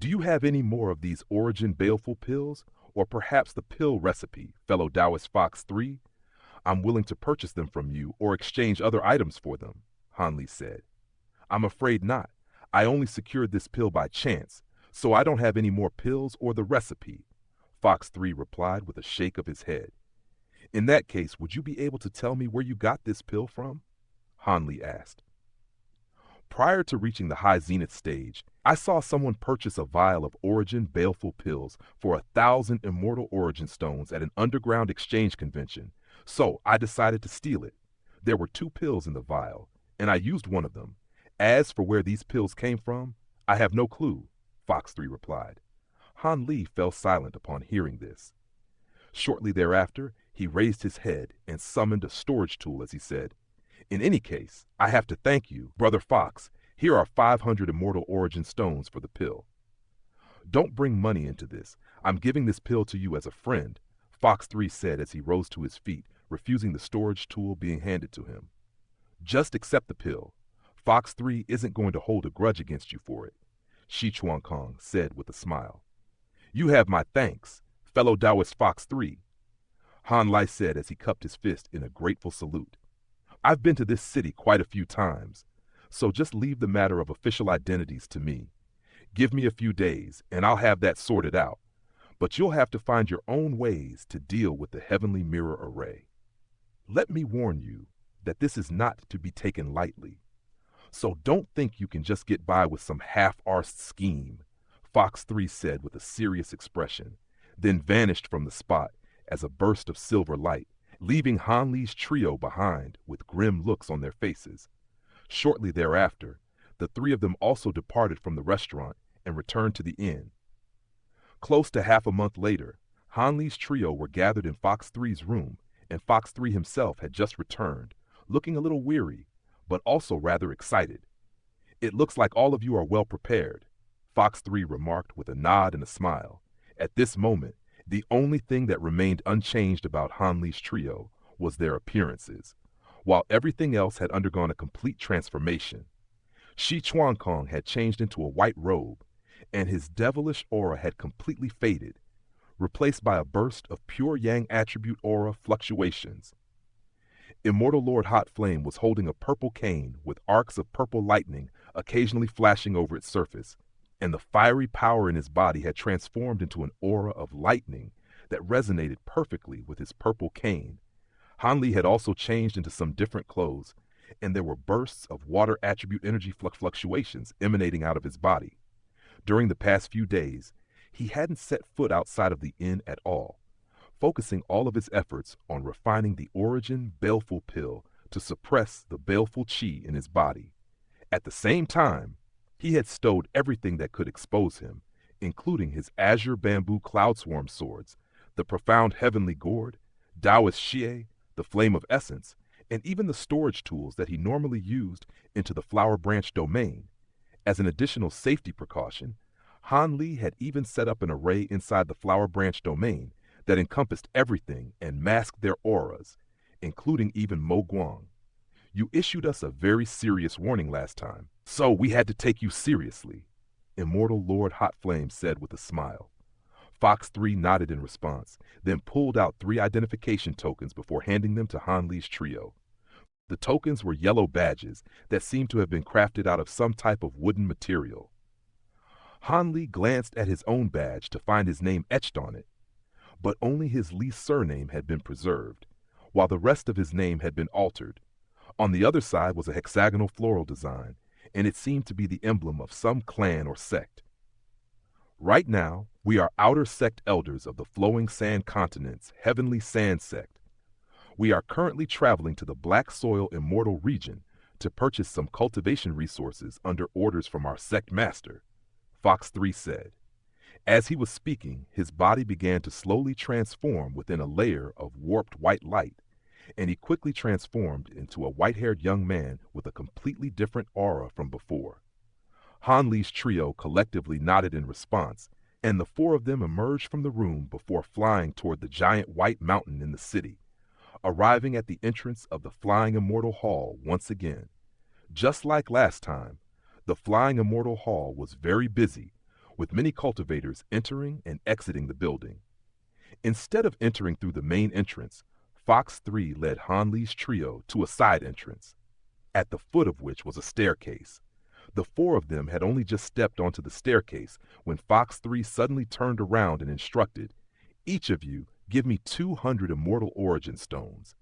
Do you have any more of these Origin Baleful pills, or perhaps the pill recipe, fellow Taoist Fox 3? I'm willing to purchase them from you or exchange other items for them, Han Li said. I'm afraid not. I only secured this pill by chance, so I don't have any more pills or the recipe, Fox 3 replied with a shake of his head. In that case, would you be able to tell me where you got this pill from? Han Li asked. Prior to reaching the high zenith stage, I saw someone purchase a vial of Origin Baleful pills for 1,000 Immortal Origin stones at an underground exchange convention, so I decided to steal it. There were 2 pills in the vial, and I used one of them. As for where these pills came from, I have no clue, Fox 3 replied. Han Li fell silent upon hearing this. Shortly thereafter, he raised his head and summoned a storage tool as he said, In any case, I have to thank you, Brother Fox. Here are 500 Immortal Origin stones for the pill. Don't bring money into this. I'm giving this pill to you as a friend, Fox 3 said as he rose to his feet, refusing the storage tool being handed to him. Just accept the pill. Fox 3 isn't going to hold a grudge against you for it, Shi Chuankong said with a smile. You have my thanks, fellow Taoist Fox 3, Han Li said as he cupped his fist in a grateful salute. I've been to this city quite a few times, so just leave the matter of official identities to me. Give me a few days, and I'll have that sorted out, but you'll have to find your own ways to deal with the Heavenly Mirror Array. Let me warn you that this is not to be taken lightly, so don't think you can just get by with some half-arsed scheme, Fox 3 said with a serious expression, then vanished from the spot as a burst of silver light, leaving Han Li's trio behind with grim looks on their faces. Shortly thereafter, the 3 of them also departed from the restaurant and returned to the inn. Close to half a month later, Han Li's trio were gathered in Fox 3's room, and Fox 3 himself had just returned, looking a little weary, but also rather excited. It looks like all of you are well prepared, Fox 3 remarked with a nod and a smile. At this moment, the only thing that remained unchanged about Han Li's trio was their appearances, while everything else had undergone a complete transformation. Shi Chuankong had changed into a white robe, and his devilish aura had completely faded, replaced by a burst of pure Yang attribute aura fluctuations. Immortal Lord Hot Flame was holding a purple cane with arcs of purple lightning occasionally flashing over its surface, and the fiery power in his body had transformed into an aura of lightning that resonated perfectly with his purple cane. Han Li had also changed into some different clothes, and there were bursts of water attribute energy fluctuations emanating out of his body. During the past few days, he hadn't set foot outside of the inn at all, focusing all of his efforts on refining the Origin Baleful pill to suppress the baleful chi in his body. At the same time, he had stowed everything that could expose him, including his azure bamboo cloud swarm swords, the profound heavenly gourd, Taoist xie, the flame of essence, and even the storage tools that he normally used into the flower branch domain. As an additional safety precaution, Han Li had even set up an array inside the flower branch domain that encompassed everything and masked their auras, including even Mo Guang. You issued us a very serious warning last time, so we had to take you seriously, Immortal Lord Hot Flame said with a smile. Fox 3 nodded in response, then pulled out 3 identification tokens before handing them to Han Li's trio. The tokens were yellow badges that seemed to have been crafted out of some type of wooden material. Han Li glanced at his own badge to find his name etched on it, but only his Li surname had been preserved, while the rest of his name had been altered. On the other side was a hexagonal floral design, and it seemed to be the emblem of some clan or sect. Right now, we are outer sect elders of the Flowing Sand Continent's Heavenly Sand Sect. We are currently traveling to the Black Soil Immortal region to purchase some cultivation resources under orders from our sect master, Fox 3 said. As he was speaking, his body began to slowly transform within a layer of warped white light, and he quickly transformed into a white-haired young man with a completely different aura from before. Han Li's trio collectively nodded in response, and the 4 of them emerged from the room before flying toward the giant white mountain in the city, arriving at the entrance of the Flying Immortal Hall once again. Just like last time, the Flying Immortal Hall was very busy, with many cultivators entering and exiting the building. Instead of entering through the main entrance, Fox 3 led Han Li's trio to a side entrance, at the foot of which was a staircase. The four of them had only just stepped onto the staircase when Fox 3 suddenly turned around and instructed, "Each of you, give me 200 Immortal Origin Stones."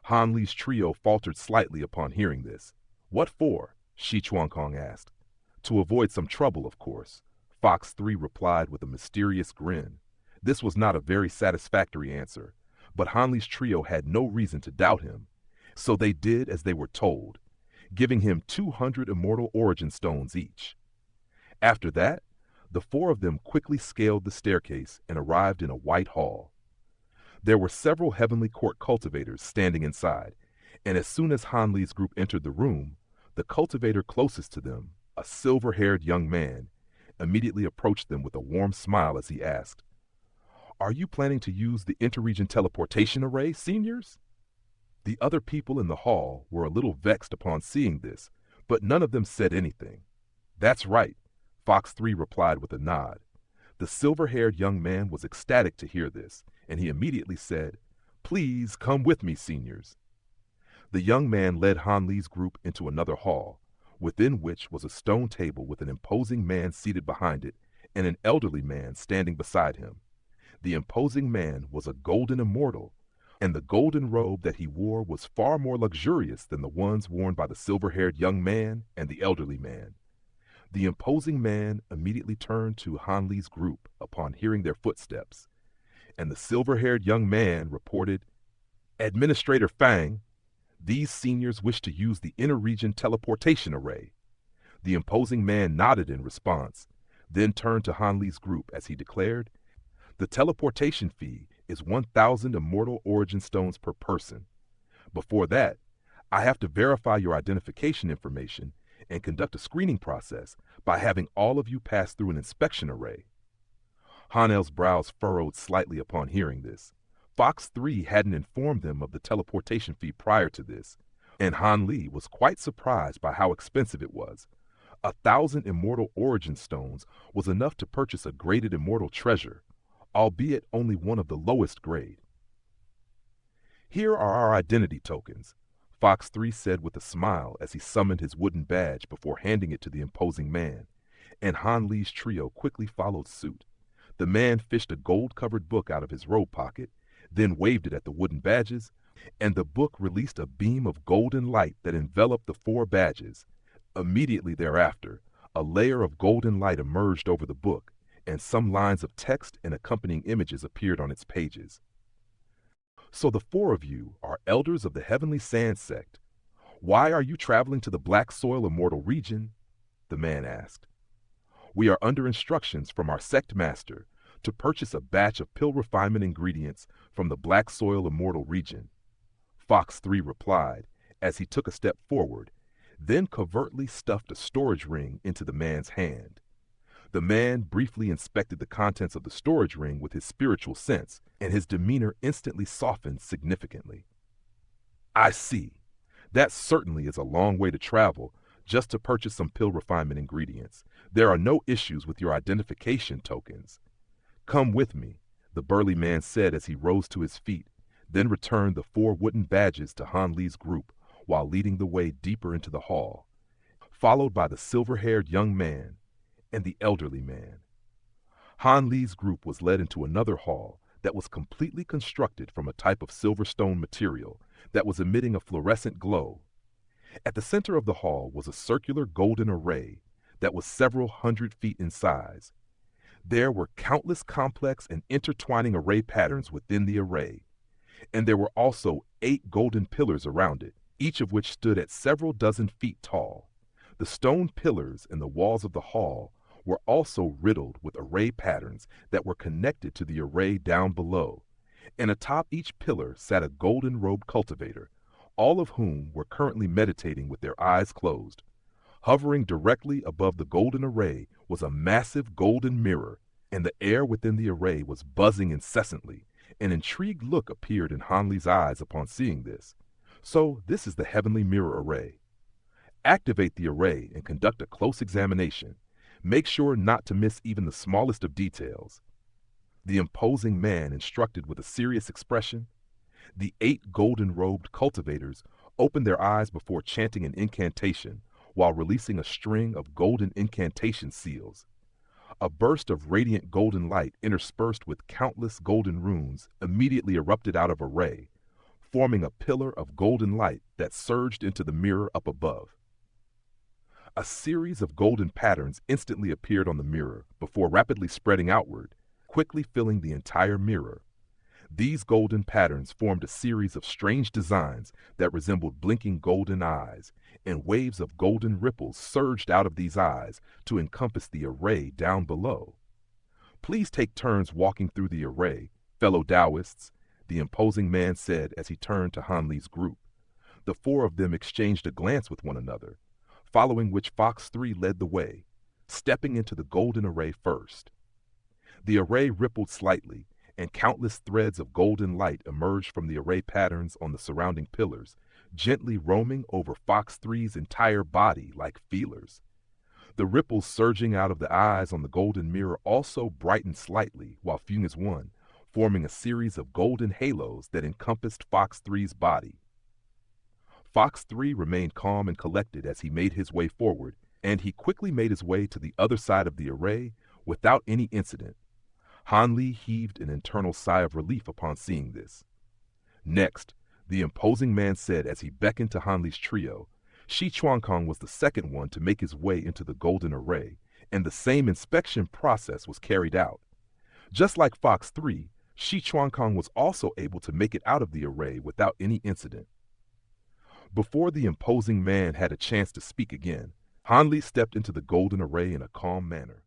Han Li's trio faltered slightly upon hearing this. "What for?" Shi Chuankong asked. "To avoid some trouble, of course," Fox 3 replied with a mysterious grin. This was not a very satisfactory answer, but Han Li's trio had no reason to doubt him, so they did as they were told, giving him 200 Immortal Origin Stones each. After that, the four of them quickly scaled the staircase and arrived in a white hall. There were several Heavenly Court cultivators standing inside, and as soon as Han Li's group entered the room, the cultivator closest to them, a silver-haired young man, immediately approached them with a warm smile as he asked, "Are you planning to use the interregion teleportation array, seniors?" The other people in the hall were a little vexed upon seeing this, but none of them said anything. "That's right," Fox 3 replied with a nod. The silver-haired young man was ecstatic to hear this, and he immediately said, "Please come with me, seniors." The young man led Han Li's group into another hall, within which was a stone table with an imposing man seated behind it and an elderly man standing beside him. The imposing man was a golden immortal, and the golden robe that he wore was far more luxurious than the ones worn by the silver-haired young man and the elderly man. The imposing man immediately turned to Han Li's group upon hearing their footsteps, and the silver-haired young man reported, "Administrator Fang, these seniors wish to use the interregion teleportation array." The imposing man nodded in response, then turned to Han Li's group as he declared, "The teleportation fee is 1,000 Immortal Origin Stones per person. Before that, I have to verify your identification information and conduct a screening process by having all of you pass through an inspection array." Hanel's brows furrowed slightly upon hearing this. Fox 3 hadn't informed them of the teleportation fee prior to this, and Han Li was quite surprised by how expensive it was. 1,000 Immortal Origin Stones was enough to purchase a graded immortal treasure, albeit only one of the lowest grade. "Here are our identity tokens," Fox 3 said with a smile as he summoned his wooden badge before handing it to the imposing man, and Han Li's trio quickly followed suit. The man fished a gold-covered book out of his robe pocket, then waved it at the wooden badges, and the book released a beam of golden light that enveloped the four badges. Immediately thereafter, a layer of golden light emerged over the book, and some lines of text and accompanying images appeared on its pages. "So the four of you are elders of the Heavenly Sand Sect. Why are you traveling to the Black Soil Immortal region?" the man asked. "We are under instructions from our sect master to purchase a batch of pill refinement ingredients from the Black Soil Immortal region," Fox 3 replied as he took a step forward, then covertly stuffed a storage ring into the man's hand. The man briefly inspected the contents of the storage ring with his spiritual sense, and his demeanor instantly softened significantly. "I see. That certainly is a long way to travel just to purchase some pill refinement ingredients. There are no issues with your identification tokens. Come with me," the burly man said as he rose to his feet, then returned the four wooden badges to Han Li's group while leading the way deeper into the hall, followed by the silver-haired young man and the elderly man. Han Li's group was led into another hall that was completely constructed from a type of silverstone material that was emitting a fluorescent glow. At the center of the hall was a circular golden array that was several hundred feet in size. There were countless complex and intertwining array patterns within the array, and there were also 8 golden pillars around it, each of which stood at several dozen feet tall. The stone pillars in the walls of the hall were also riddled with array patterns that were connected to the array down below, and atop each pillar sat a golden-robed cultivator, all of whom were currently meditating with their eyes closed. Hovering directly above the golden array was a massive golden mirror, and the air within the array was buzzing incessantly. An intrigued look appeared in Han Li's eyes upon seeing this. "So this is the Heavenly Mirror Array. Activate the array and conduct a close examination. Make sure not to miss even the smallest of details. The imposing man instructed with a serious expression. The 8 golden-robed cultivators opened their eyes before chanting an incantation while releasing a string of golden incantation seals. A burst of radiant golden light interspersed with countless golden runes immediately erupted out of array, forming a pillar of golden light that surged into the mirror up above. A series of golden patterns instantly appeared on the mirror before rapidly spreading outward, quickly filling the entire mirror. These golden patterns formed a series of strange designs that resembled blinking golden eyes, and waves of golden ripples surged out of these eyes to encompass the array down below. Please take turns walking through the array, fellow Taoists, the imposing man said as he turned to Han Li's group. The 4 of them exchanged a glance with one another, following which Fox 3 led the way, stepping into the golden array first. The array rippled slightly, and countless threads of golden light emerged from the array patterns on the surrounding pillars, gently roaming over Fox 3's entire body like feelers. The ripples surging out of the eyes on the golden mirror also brightened slightly while fusing as one, forming a series of golden halos that encompassed Fox 3's body. Fox 3 remained calm and collected as he made his way forward, and he quickly made his way to the other side of the array without any incident. Han Li heaved an internal sigh of relief upon seeing this. Next, the imposing man said as he beckoned to Han Li's trio. Xianxia was the second one to make his way into the golden array, and the same inspection process was carried out. Just like Fox 3, Xianxia was also able to make it out of the array without any incident. Before the imposing man had a chance to speak again, Han Li stepped into the golden array in a calm manner.